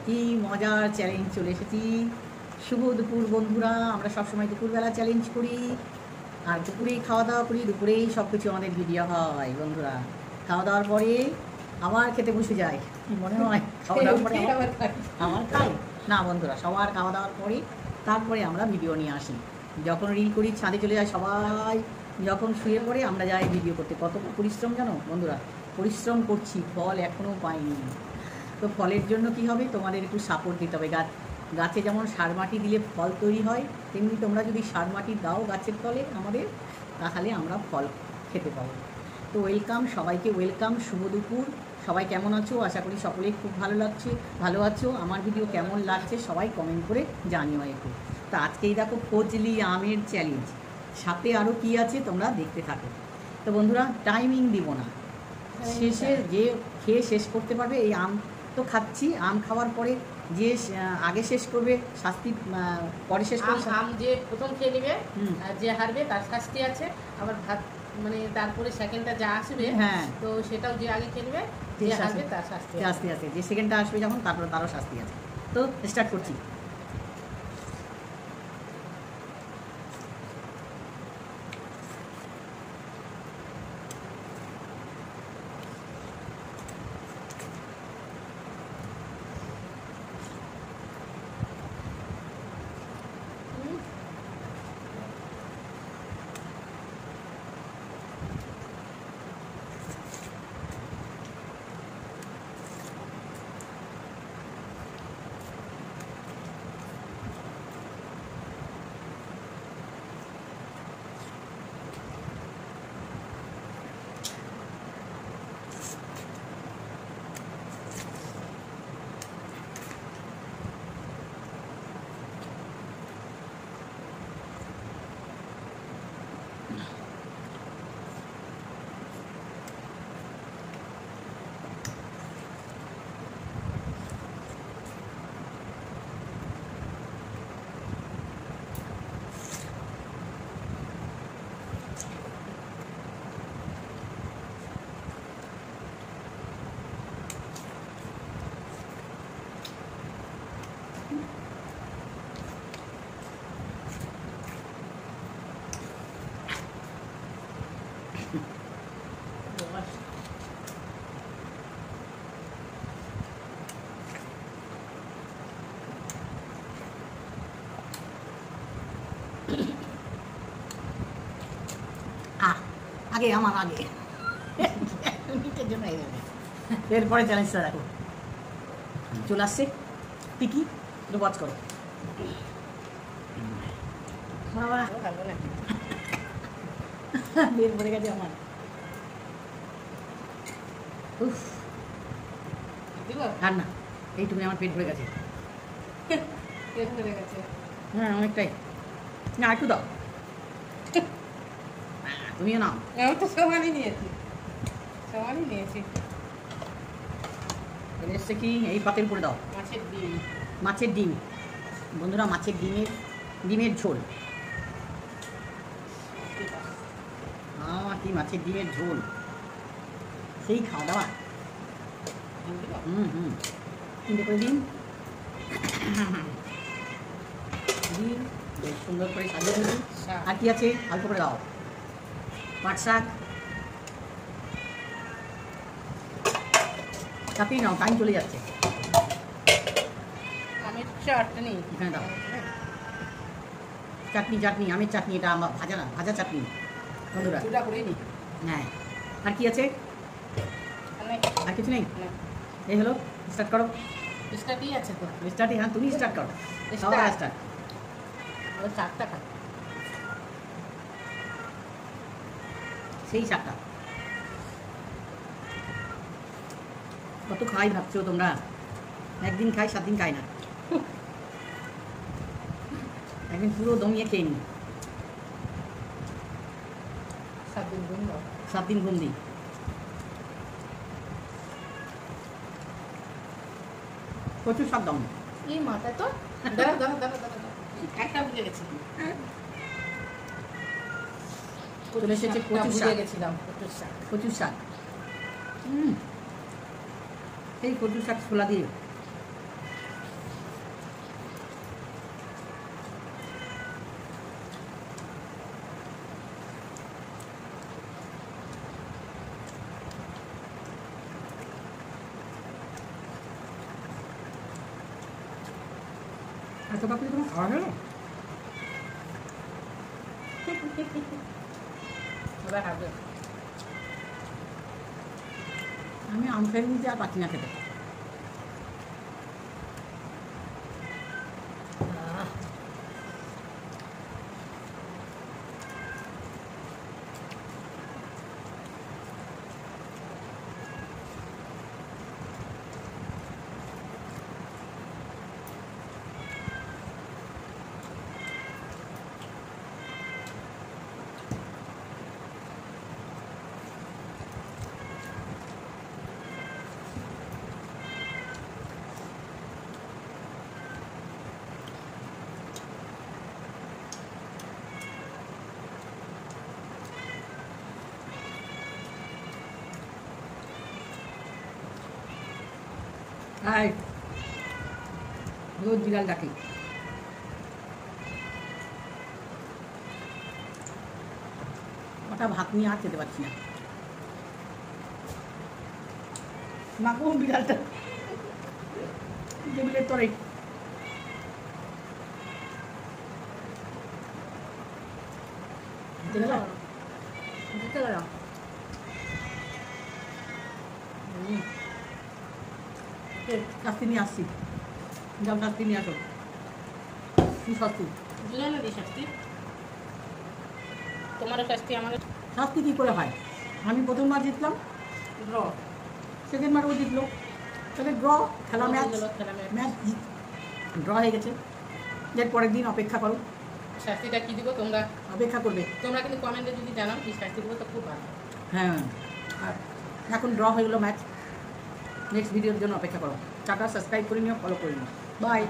কি মজার চ্যালেঞ্জ চলে এসেছি। শুভ দুপুর বন্ধুরা। আমরা সবসময় দুপুরবেলা চ্যালেঞ্জ করি, আর দুপুরেই খাওয়া দাওয়া করি, দুপুরেই সব কিছু আমাদের ভিডিও হয় বন্ধুরা। খাওয়া দাওয়ার পরে আবার খেতে বসে যায়, কি মনে হয় খাওয়া দাওয়ার পরে আমার খাই না বন্ধুরা, সবার খাওয়া দাওয়ার পরে তারপরে আমরা ভিডিও নিয়ে আসি। যখন রিল করি ছাদে চলে যায় সবাই, যখন শুয়ে পড়ে আমরা যাই ভিডিও করতে। কত পরিশ্রম জানো বন্ধুরা, পরিশ্রম করছি, ফল এখনও পাইনি। তো ফলের জন্য কি হবে, তোমাদের একটু সাপোর্ট দিতে হবে। গাছে যেমন সার মাটি দিলে ফল তৈরি হয়, তেমনি তোমরা যদি সার মাটি দাও গাছের তলে আমাদের, তাহলে আমরা ফল খেতে পাবো। তো ওয়েলকাম সবাইকে, ওয়েলকাম, শুভ দুপুর। সবাই কেমন আছো? আশা করি সকলেই খুব ভালো আছো। আমার ভিডিও কেমন লাগছে সবাই কমেন্ট করে জানিও একটু। তো আজকেই দেখো ফজলি আমের চ্যালেঞ্জ, সাথে আরও কী আছে তোমরা দেখতে থাকো। তো বন্ধুরা টাইমিং দিব না, শেষে যে খেয়ে শেষ করতে পারবে। এই আম তো খাচ্ছি, আম খাওয়ার পরে যে আগে শেষ করবে শাস্তি, পরে শেষ করবে। আম যে প্রথম খেয়ে নেবে, যে হারবে তার শাস্তি আছে। আবার ভাত মানে তারপরে সেকেন্ডটা যা আসবে, হ্যাঁ, তো সেটাও যে আগে খেয়ে নেবে, যে হারবে তার শাস্তি আছে। যে সেকেন্ডটা আসবে যখন, তারপরে তারও শাস্তি আছে। তো স্টার্ট করছি। আগে আমার আগে মিনিটের জন্য এরপরে চ্যালেঞ্জটা দেখো চলে আসছে। টিকি একটু ওয়াচ করো। বের পড়ে গেছে আমার। উফ, আর না, এইটুকুনি আমার পেট ভরে গেছে। হ্যাঁ অনেকটাই, না একটু দাও, তুমিও নাও। আমি তো সমানই নিয়েছি। এসছে কি, এই পাতের উপরে দাও। মাছের ডিম বন্ধুরা, মাছের ডিমের ঝোল। কি মাছের ডিমের ঝোল, সেই খাওয়া দাওয়া। তিনটে করে ডিম বেশ সুন্দর করে সাজিয়ে দিচ্ছি। আর কি আছে অল্প করে দাও। পাট শাক, চাপিয়ে নাও, টাইম চলে যাচ্ছে। এখানে দাও চাটনি, আমের চাটনি। এটা আমার ভাজা না, ভাজা চাটনি বন্ধুরা। হ্যাঁ, আর কি আছে? আর কিছু নেই। এই হলো, স্টার্ট করো। স্টার্টই আছে তো, স্টার্টই। হ্যাঁ তুমি স্টার্ট করো। স্টার্ট। চারটা খা, সেই শাকটা কত খাই ভাবছো তোমরা? একদিন খাই, 7 দিন খাই না। একদিন পুরো দমিয়ে খেয়ে নি। 7 দিন ঘুম দিই। প্রচুর শাক দাম। এই মাথা তো একটা বুঝে গেছি। চলে এসেছে কচু শাক। এই কচু শাক ছোলা দিয়ে এত পাপড়ি তোমার খাওয়া গেল? এবার হবে। আমি আম খেয়ে নিতে আর পাচ্ছি না খেতে। হাই রোজ বিড়াল ডাকে। ওটা ভাত নিয়ে আর খেতে পারছি না। মাগো বিড়ালটা টেবিলের তরে। দিতে গেল? দিতে গেল? শাস্তি নিয়ে আসছি। যাও শাস্তি নিয়ে আসো। কি শাস্তি? দুজনে দিই শাস্তি। তোমারও শাস্তি, আমারও শাস্তি কী করে হয়? আমি প্রথমবার জিতলাম, ড্র। সেকেন্ডবার ও জিতলো, তাহলে ড্র। খেলা ম্যাচ, খেলা ম্যাচ। ম্যাচ ড্র হয়ে গেছে। এর পরের দিন অপেক্ষা করো। শাস্তিটা কি দিব তোমরা অপেক্ষা করবে। তোমরা কিন্তু কমেন্টে যদি জানাও কি শাস্তি দিব তো খুব ভালো। হ্যাঁ, আর এখন ড্র হয়ে গেলো ম্যাচ। নেক্সট ভিডিওর জন্য অপেক্ষা করো। টাটা, সাবস্ক্রাইব করে নিও, ফলো করে নিও। বাই।